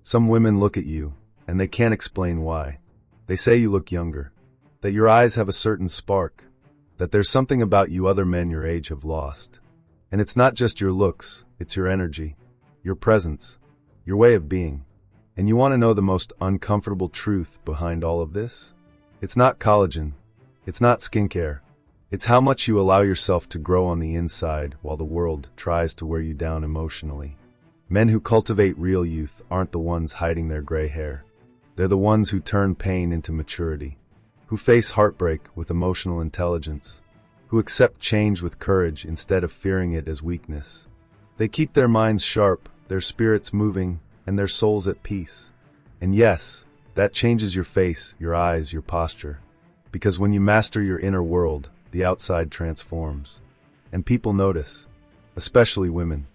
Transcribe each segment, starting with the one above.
Some women look at you, and they can't explain why. They say you look younger, that your eyes have a certain spark, that there's something about you other men your age have lost. And it's not just your looks, it's your energy, your presence, your way of being. And you want to know the most uncomfortable truth behind all of this? It's not collagen, it's not skincare, it's how much you allow yourself to grow on the inside while the world tries to wear you down emotionally. Men who cultivate real youth aren't the ones hiding their gray hair. They're the ones who turn pain into maturity, who face heartbreak with emotional intelligence, who accept change with courage instead of fearing it as weakness. They keep their minds sharp, their spirits moving, and their souls at peace. And yes, that changes your face, your eyes, your posture. Because when you master your inner world, the outside transforms. And people notice, especially women.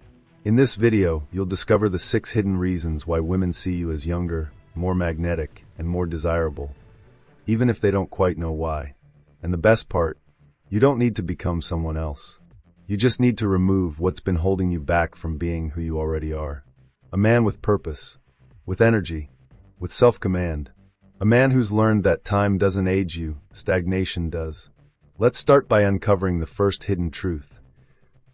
In this video, you'll discover the 6 hidden reasons why women see you as younger, more magnetic, and more desirable, even if they don't quite know why. And the best part, you don't need to become someone else. You just need to remove what's been holding you back from being who you already are. A man with purpose, with energy, with self-command. A man who's learned that time doesn't age you, stagnation does. Let's start by uncovering the first hidden truth.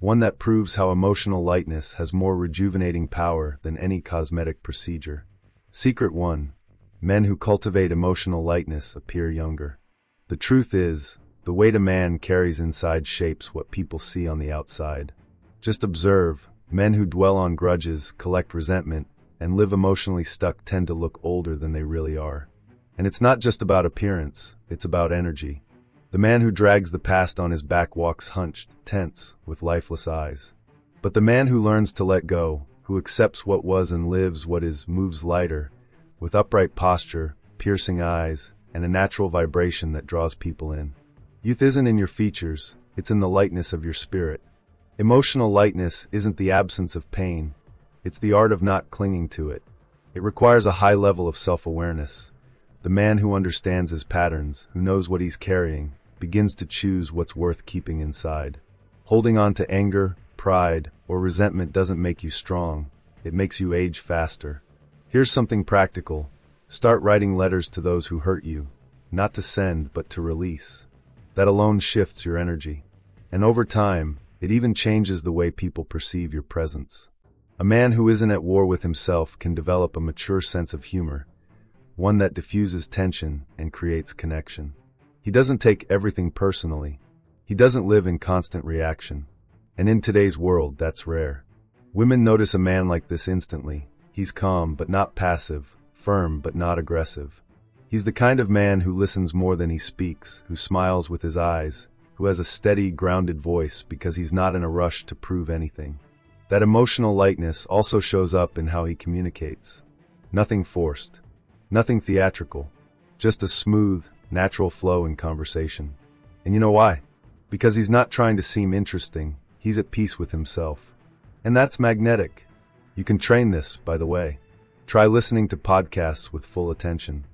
One that proves how emotional lightness has more rejuvenating power than any cosmetic procedure. Secret 1. Men who cultivate emotional lightness appear younger. The truth is, the weight a man carries inside shapes what people see on the outside. Just observe, men who dwell on grudges, collect resentment, and live emotionally stuck tend to look older than they really are. And it's not just about appearance, it's about energy. The man who drags the past on his back walks hunched, tense, with lifeless eyes. But the man who learns to let go, who accepts what was and lives what is, moves lighter, with upright posture, piercing eyes, and a natural vibration that draws people in. Youth isn't in your features, it's in the lightness of your spirit. Emotional lightness isn't the absence of pain, it's the art of not clinging to it. It requires a high level of self-awareness. The man who understands his patterns, who knows what he's carrying, begins to choose what's worth keeping inside. Holding on to anger, pride, or resentment doesn't make you strong, it makes you age faster. Here's something practical. Start writing letters to those who hurt you, not to send, but to release. That alone shifts your energy. And over time, it even changes the way people perceive your presence. A man who isn't at war with himself can develop a mature sense of humor, one that diffuses tension and creates connection. He doesn't take everything personally. He doesn't live in constant reaction. And in today's world, that's rare. Women notice a man like this instantly. He's calm but not passive, firm but not aggressive. He's the kind of man who listens more than he speaks, who smiles with his eyes, who has a steady, grounded voice because he's not in a rush to prove anything. That emotional lightness also shows up in how he communicates. Nothing forced. Nothing theatrical, just a smooth, natural flow in conversation. And you know why? Because he's not trying to seem interesting, he's at peace with himself. And that's magnetic. You can train this, by the way. Try listening to podcasts with full attention.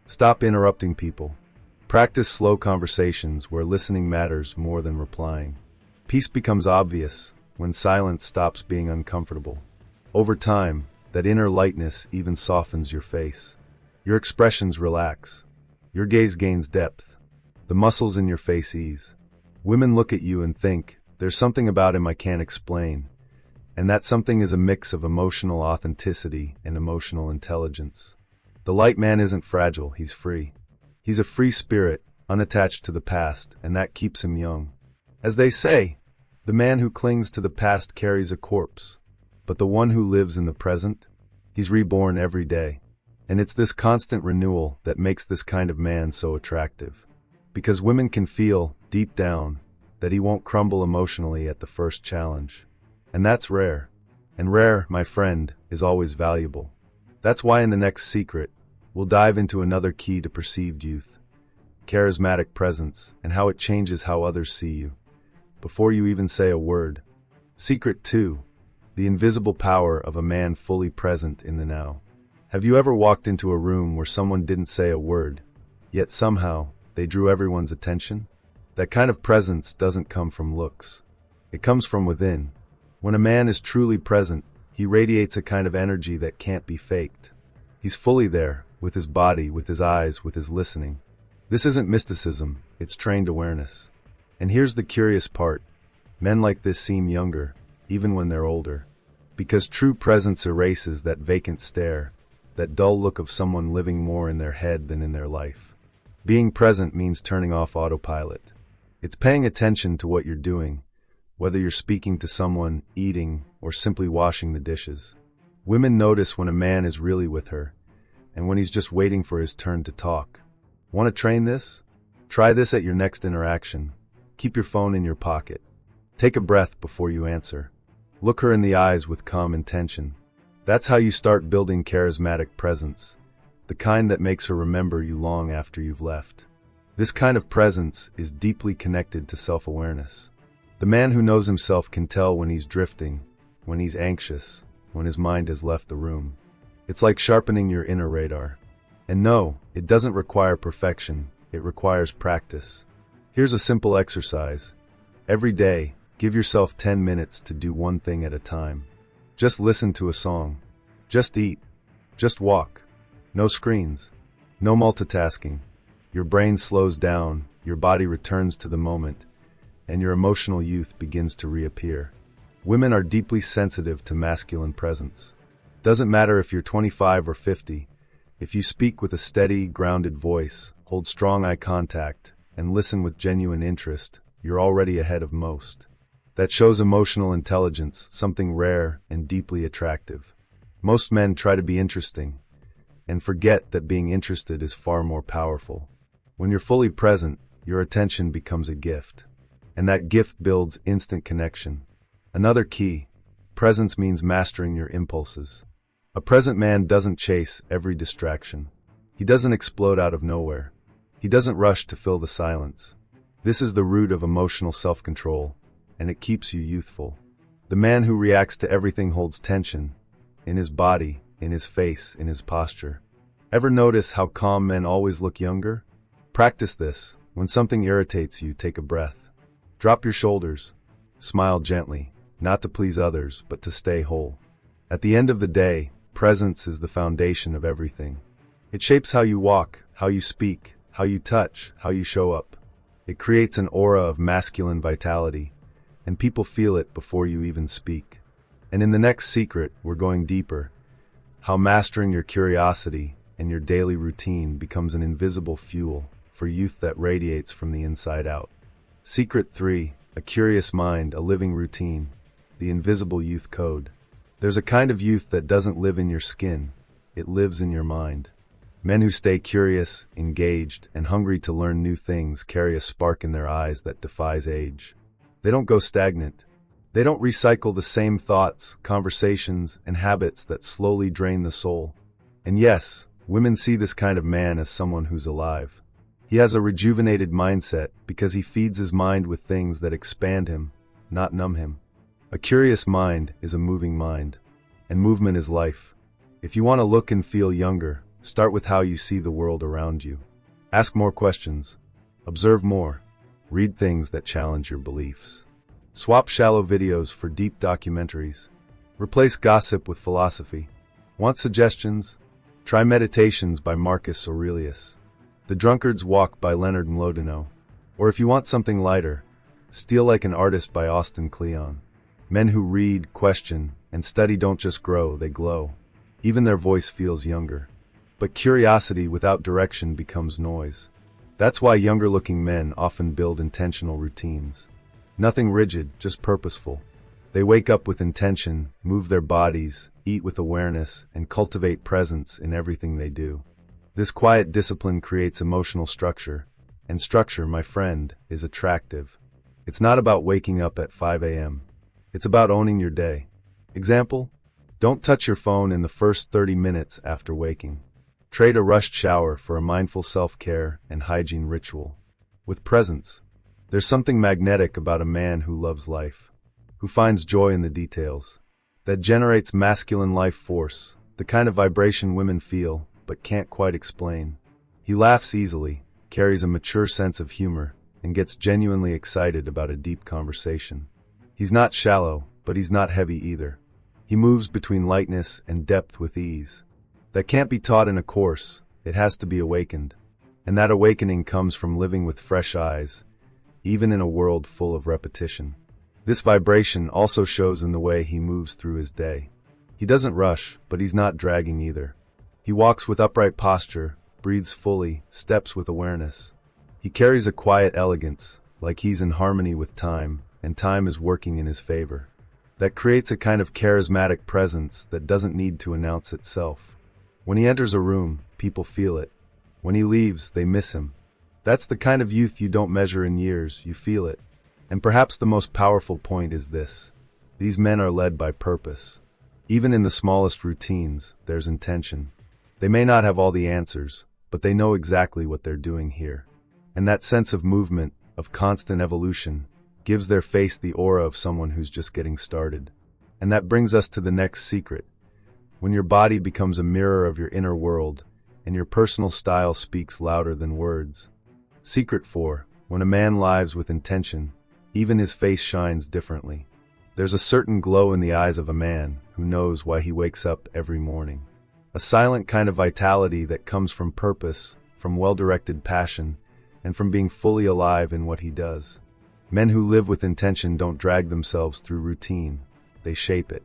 Stop interrupting people. Practice slow conversations where listening matters more than replying. Peace becomes obvious when silence stops being uncomfortable. Over time, that inner lightness even softens your face. Your expressions relax. Your gaze gains depth. The muscles in your face ease. Women look at you and think, there's something about him I can't explain. And that something is a mix of emotional authenticity and emotional intelligence. The light man isn't fragile, he's free. He's a free spirit, unattached to the past, and that keeps him young. As they say, the man who clings to the past carries a corpse. But the one who lives in the present, he's reborn every day. And it's this constant renewal that makes this kind of man so attractive. Because women can feel, deep down, that he won't crumble emotionally at the first challenge. And that's rare. And rare, my friend, is always valuable. That's why in the next secret, we'll dive into another key to perceived youth. Charismatic presence, and how it changes how others see you. Before you even say a word. Secret 2. The invisible power of a man fully present in the now. Have you ever walked into a room where someone didn't say a word, yet somehow they drew everyone's attention? That kind of presence doesn't come from looks. It comes from within. When a man is truly present, he radiates a kind of energy that can't be faked. He's fully there, with his body, with his eyes, with his listening. This isn't mysticism, it's trained awareness. And here's the curious part. Men like this seem younger, even when they're older. Because true presence erases that vacant stare, that dull look of someone living more in their head than in their life. Being present means turning off autopilot. It's paying attention to what you're doing, whether you're speaking to someone, eating, or simply washing the dishes. Women notice when a man is really with her, and when he's just waiting for his turn to talk. Want to train this? Try this at your next interaction. Keep your phone in your pocket. Take a breath before you answer. Look her in the eyes with calm intention. That's how you start building charismatic presence, the kind that makes her remember you long after you've left. This kind of presence is deeply connected to self-awareness. The man who knows himself can tell when he's drifting, when he's anxious, when his mind has left the room. It's like sharpening your inner radar. And no, it doesn't require perfection, it requires practice. Here's a simple exercise. Every day, give yourself 10 minutes to do one thing at a time. Just listen to a song. Just eat. Just walk. No screens. No multitasking. Your brain slows down, your body returns to the moment, and your emotional youth begins to reappear. Women are deeply sensitive to masculine presence. Doesn't matter if you're 25 or 50, if you speak with a steady, grounded voice, hold strong eye contact, and listen with genuine interest, you're already ahead of most. That shows emotional intelligence, something rare and deeply attractive. Most men try to be interesting, and forget that being interested is far more powerful. When you're fully present, your attention becomes a gift, and that gift builds instant connection. Another key, presence means mastering your impulses. A present man doesn't chase every distraction. He doesn't explode out of nowhere. He doesn't rush to fill the silence. This is the root of emotional self-control, and it keeps you youthful. The man who reacts to everything holds tension, in his body, in his face, in his posture. Ever notice how calm men always look younger? Practice this. When something irritates you, take a breath. Drop your shoulders. Smile gently, not to please others, but to stay whole. At the end of the day, presence is the foundation of everything. It shapes how you walk, how you speak, how you touch, how you show up. It creates an aura of masculine vitality, and people feel it before you even speak. And in the next secret, we're going deeper. How mastering your curiosity and your daily routine becomes an invisible fuel for youth that radiates from the inside out. Secret 3, a curious mind, a living routine, the invisible youth code. There's a kind of youth that doesn't live in your skin, it lives in your mind. Men who stay curious, engaged, and hungry to learn new things carry a spark in their eyes that defies age. They don't go stagnant. They don't recycle the same thoughts, conversations, and habits that slowly drain the soul. And yes, women see this kind of man as someone who's alive. He has a rejuvenated mindset because he feeds his mind with things that expand him, not numb him. A curious mind is a moving mind, and movement is life. If you want to look and feel younger, start with how you see the world around you. Ask more questions. Observe more. Read things that challenge your beliefs. Swap shallow videos for deep documentaries. Replace gossip with philosophy. Want suggestions? Try Meditations by Marcus Aurelius. The Drunkard's Walk by Leonard Mlodinow. Or if you want something lighter, Steal Like an Artist by Austin Kleon. Men who read, question, and study don't just grow, they glow. Even their voice feels younger. But curiosity without direction becomes noise. That's why younger-looking men often build intentional routines. Nothing rigid, just purposeful. They wake up with intention, move their bodies, eat with awareness, and cultivate presence in everything they do. This quiet discipline creates emotional structure, and structure, my friend, is attractive. It's not about waking up at 5 a.m. It's about owning your day. Example: don't touch your phone in the first 30 minutes after waking. Trade a rushed shower for a mindful self-care and hygiene ritual. With presence, there's something magnetic about a man who loves life, who finds joy in the details, that generates masculine life force, the kind of vibration women feel but can't quite explain. He laughs easily, carries a mature sense of humor, and gets genuinely excited about a deep conversation. He's not shallow, but he's not heavy either. He moves between lightness and depth with ease. that can't be taught in a course. It has to be awakened. And that awakening comes from living with fresh eyes, even in a world full of repetition. This vibration also shows in the way he moves through his day. He doesn't rush, but he's not dragging either. He walks with upright posture, breathes fully, steps with awareness. He carries a quiet elegance, like he's in harmony with time, and time is working in his favor. That creates a kind of charismatic presence that doesn't need to announce itself. When he enters a room, people feel it. When he leaves, they miss him. That's the kind of youth you don't measure in years, you feel it. And perhaps the most powerful point is this: these men are led by purpose. Even in the smallest routines, there's intention. They may not have all the answers, but they know exactly what they're doing here. And that sense of movement, of constant evolution, gives their face the aura of someone who's just getting started. And that brings us to the next secret. When your body becomes a mirror of your inner world, and your personal style speaks louder than words. Secret 4. When a man lives with intention, even his face shines differently. There's a certain glow in the eyes of a man who knows why he wakes up every morning. A silent kind of vitality that comes from purpose, from well-directed passion, and from being fully alive in what he does. Men who live with intention don't drag themselves through routine, they shape it.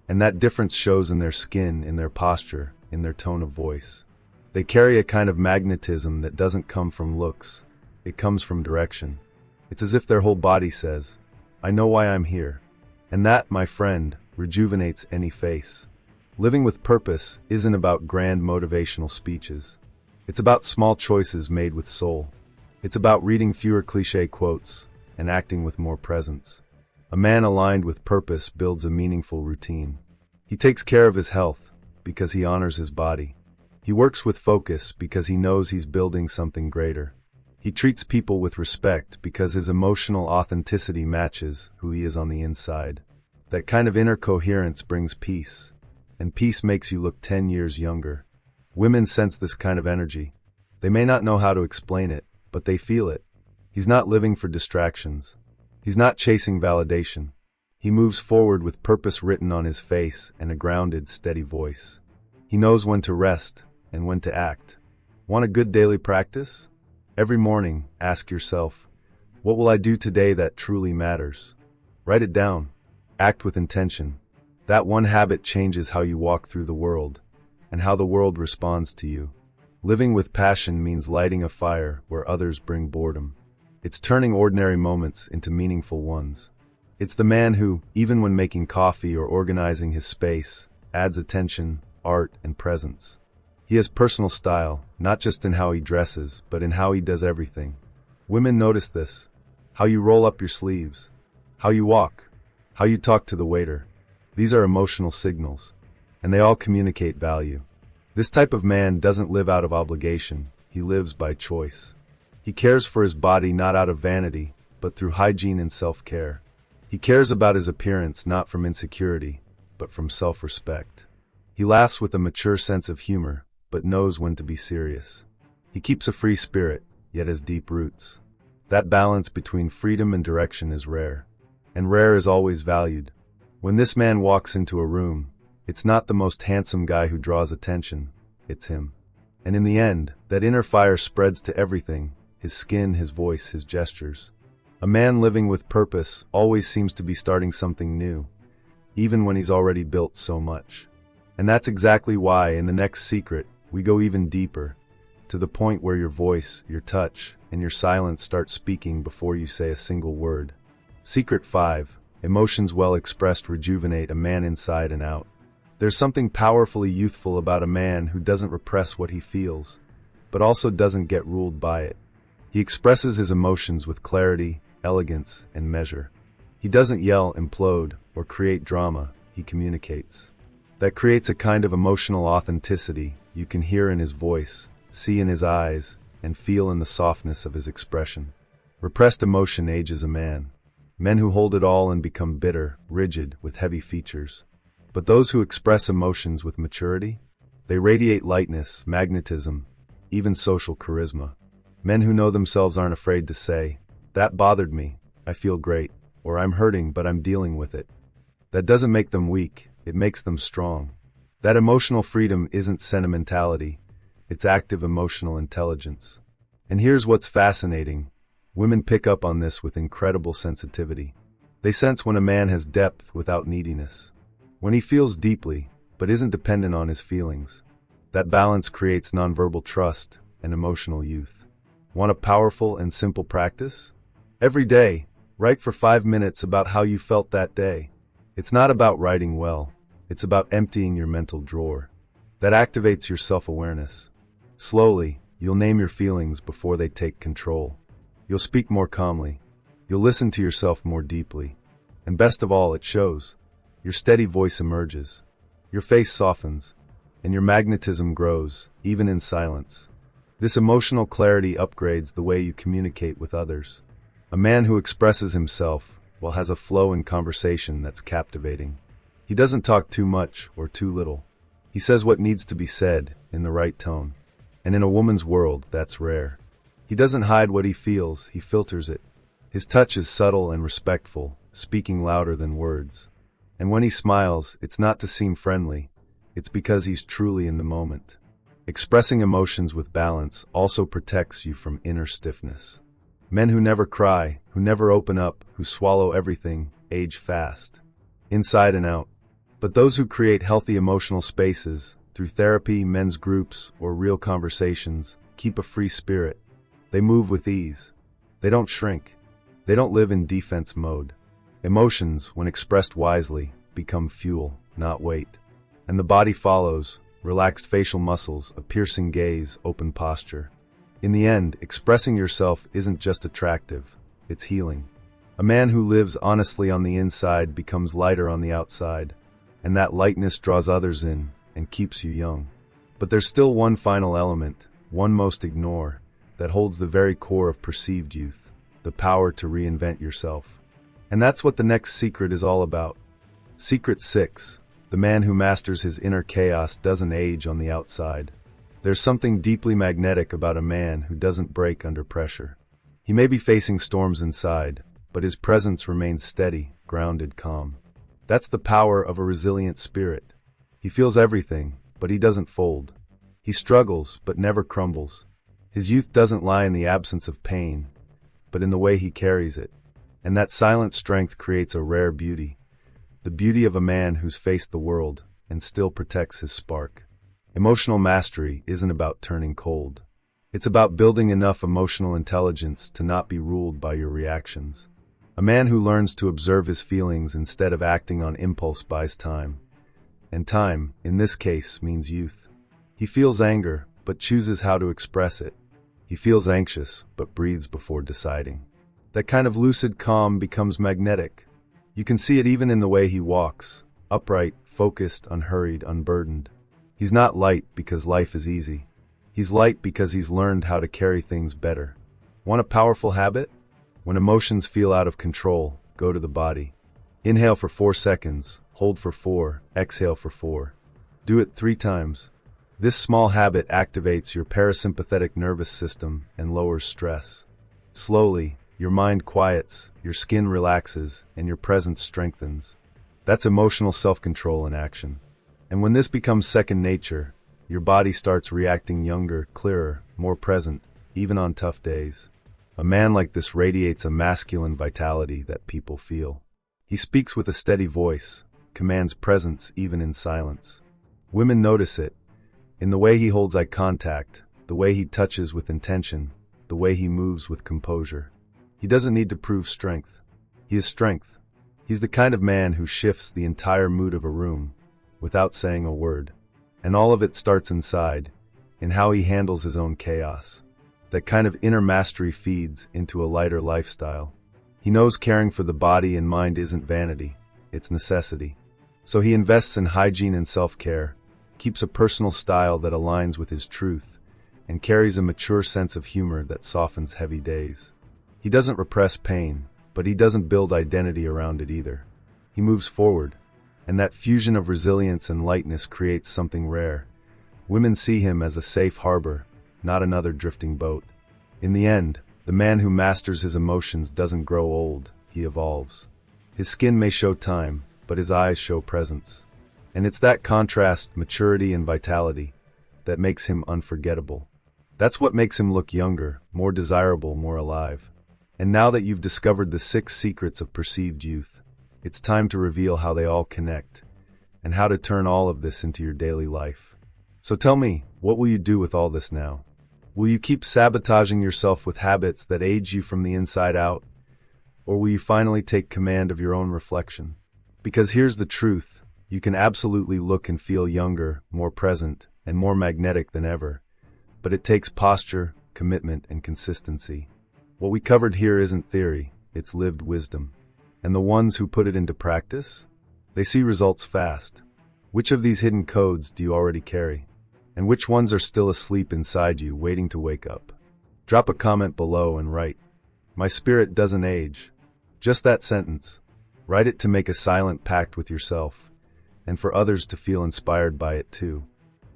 And that difference shows in their skin, in their posture, in their tone of voice. They carry a kind of magnetism that doesn't come from looks, it comes from direction. It's as if their whole body says, "I know why I'm here." And that, my friend, rejuvenates any face. Living with purpose isn't about grand motivational speeches. It's about small choices made with soul. It's about reading fewer cliché quotes and acting with more presence. A man aligned with purpose builds a meaningful routine. He takes care of his health because he honors his body. He works with focus because he knows he's building something greater. He treats people with respect because his emotional authenticity matches who he is on the inside. That kind of inner coherence brings peace, and peace makes you look 10 years younger. Women sense this kind of energy. They may not know how to explain it, but they feel it. He's not living for distractions. He's not chasing validation. He moves forward with purpose written on his face and a grounded, steady voice. He knows when to rest and when to act. Want a good daily practice? Every morning, ask yourself, what will I do today that truly matters? Write it down. Act with intention. That one habit changes how you walk through the world, and how the world responds to you. Living with passion means lighting a fire where others bring boredom. It's turning ordinary moments into meaningful ones. It's the man who, even when making coffee or organizing his space, adds attention, art, and presence. He has personal style, not just in how he dresses, but in how he does everything. Women notice this. How you roll up your sleeves. How you walk. How you talk to the waiter. These are emotional signals, and they all communicate value. This type of man doesn't live out of obligation, he lives by choice. He cares for his body not out of vanity, but through hygiene and self-care. He cares about his appearance not from insecurity, but from self-respect. He laughs with a mature sense of humor, but knows when to be serious. He keeps a free spirit, yet has deep roots. That balance between freedom and direction is rare, and rare is always valued. When this man walks into a room, it's not the most handsome guy who draws attention, it's him. And in the end, that inner fire spreads to everything, his skin, his voice, his gestures. A man living with purpose always seems to be starting something new, even when he's already built so much. And that's exactly why, in the next secret, we go even deeper, to the point where your voice, your touch, and your silence start speaking before you say a single word. Secret 5. Emotions well expressed rejuvenate a man inside and out. There's something powerfully youthful about a man who doesn't repress what he feels, but also doesn't get ruled by it. He expresses his emotions with clarity, elegance, and measure. He doesn't yell, implode, or create drama, he communicates. That creates a kind of emotional authenticity you can hear in his voice, see in his eyes, and feel in the softness of his expression. Repressed emotion ages a man. Men who hold it all and become bitter, rigid, with heavy features. But those who express emotions with maturity, they radiate lightness, magnetism, even social charisma. Men who know themselves aren't afraid to say, "That bothered me, I feel great," or "I'm hurting but I'm dealing with it." That doesn't make them weak, it makes them strong. That emotional freedom isn't sentimentality, it's active emotional intelligence. And here's what's fascinating. Women pick up on this with incredible sensitivity. They sense when a man has depth without neediness. When he feels deeply, but isn't dependent on his feelings. That balance creates nonverbal trust and emotional youth. Want a powerful and simple practice? Every day, write for 5 minutes about how you felt that day. It's not about writing well, it's about emptying your mental drawer. That activates your self-awareness. Slowly, you'll name your feelings before they take control. You'll speak more calmly. You'll listen to yourself more deeply. And best of all, it shows. Your steady voice emerges. Your face softens. And your magnetism grows, even in silence. This emotional clarity upgrades the way you communicate with others. A man who expresses himself, well, has a flow in conversation that's captivating. He doesn't talk too much or too little. He says what needs to be said in the right tone. And in a woman's world, that's rare. He doesn't hide what he feels, he filters it. His touch is subtle and respectful, speaking louder than words. And when he smiles, it's not to seem friendly. It's because he's truly in the moment. Expressing emotions with balance also protects you from inner stiffness. Men who never cry, who never open up, who swallow everything, age fast. Inside and out. But those who create healthy emotional spaces, through therapy, men's groups, or real conversations, keep a free spirit. They move with ease. They don't shrink. They don't live in defense mode. Emotions, when expressed wisely, become fuel, not weight. And the body follows, relaxed facial muscles, a piercing gaze, open posture. In the end, expressing yourself isn't just attractive, it's healing. A man who lives honestly on the inside becomes lighter on the outside, and that lightness draws others in and keeps you young. But there's still one final element, one most ignore, that holds the very core of perceived youth, the power to reinvent yourself. And that's what the next secret is all about. Secret 6. The man who masters his inner chaos doesn't age on the outside. There's something deeply magnetic about a man who doesn't break under pressure. He may be facing storms inside, but his presence remains steady, grounded, calm. That's the power of a resilient spirit. He feels everything, but he doesn't fold. He struggles, but never crumbles. His youth doesn't lie in the absence of pain, but in the way he carries it. And that silent strength creates a rare beauty. The beauty of a man who's faced the world and still protects his spark. Emotional mastery isn't about turning cold. It's about building enough emotional intelligence to not be ruled by your reactions. A man who learns to observe his feelings instead of acting on impulse buys time. And time, in this case, means youth. He feels anger, but chooses how to express it. He feels anxious, but breathes before deciding. That kind of lucid calm becomes magnetic. You can see it even in the way he walks, upright, focused, unhurried, unburdened. He's not light because life is easy. He's light because he's learned how to carry things better. Want a powerful habit? When emotions feel out of control, go to the body. Inhale for 4 seconds, hold for 4, exhale for 4. Do it 3 times. This small habit activates your parasympathetic nervous system and lowers stress. Slowly, your mind quiets, your skin relaxes, and your presence strengthens. That's emotional self-control in action. And when this becomes second nature, your body starts reacting younger, clearer, more present, even on tough days. A man like this radiates a masculine vitality that people feel. He speaks with a steady voice, commands presence even in silence. Women notice it, in the way he holds eye contact, the way he touches with intention, the way he moves with composure. He doesn't need to prove strength. He is strength. He's the kind of man who shifts the entire mood of a room without saying a word. And all of it starts inside, in how he handles his own chaos. That kind of inner mastery feeds into a lighter lifestyle. He knows caring for the body and mind isn't vanity, it's necessity. So he invests in hygiene and self-care, keeps a personal style that aligns with his truth, and carries a mature sense of humor that softens heavy days. He doesn't repress pain, but he doesn't build identity around it either. He moves forward, and that fusion of resilience and lightness creates something rare. Women see him as a safe harbor, not another drifting boat. In the end, the man who masters his emotions doesn't grow old, he evolves. His skin may show time, but his eyes show presence. And it's that contrast, maturity and vitality, that makes him unforgettable. That's what makes him look younger, more desirable, more alive. And now that you've discovered the 6 secrets of perceived youth, it's time to reveal how they all connect, and how to turn all of this into your daily life. So tell me, what will you do with all this now? Will you keep sabotaging yourself with habits that age you from the inside out? Or will you finally take command of your own reflection? Because here's the truth, you can absolutely look and feel younger, more present, and more magnetic than ever. But it takes posture, commitment, and consistency. What we covered here isn't theory, it's lived wisdom. And the ones who put it into practice? They see results fast. Which of these hidden codes do you already carry? And which ones are still asleep inside you, waiting to wake up? Drop a comment below and write, "My spirit doesn't age." Just that sentence. Write it to make a silent pact with yourself, and for others to feel inspired by it too.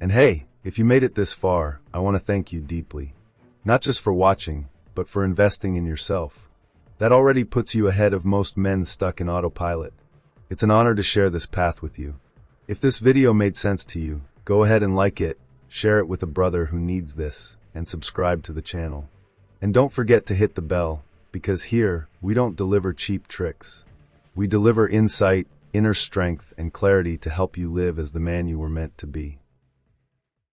And hey, if you made it this far, I want to thank you deeply. Not just for watching, but for investing in yourself. That already puts you ahead of most men stuck in autopilot. It's an honor to share this path with you. If this video made sense to you, go ahead and like it, share it with a brother who needs this, and subscribe to the channel. And don't forget to hit the bell, because here, we don't deliver cheap tricks. We deliver insight, inner strength, and clarity to help you live as the man you were meant to be.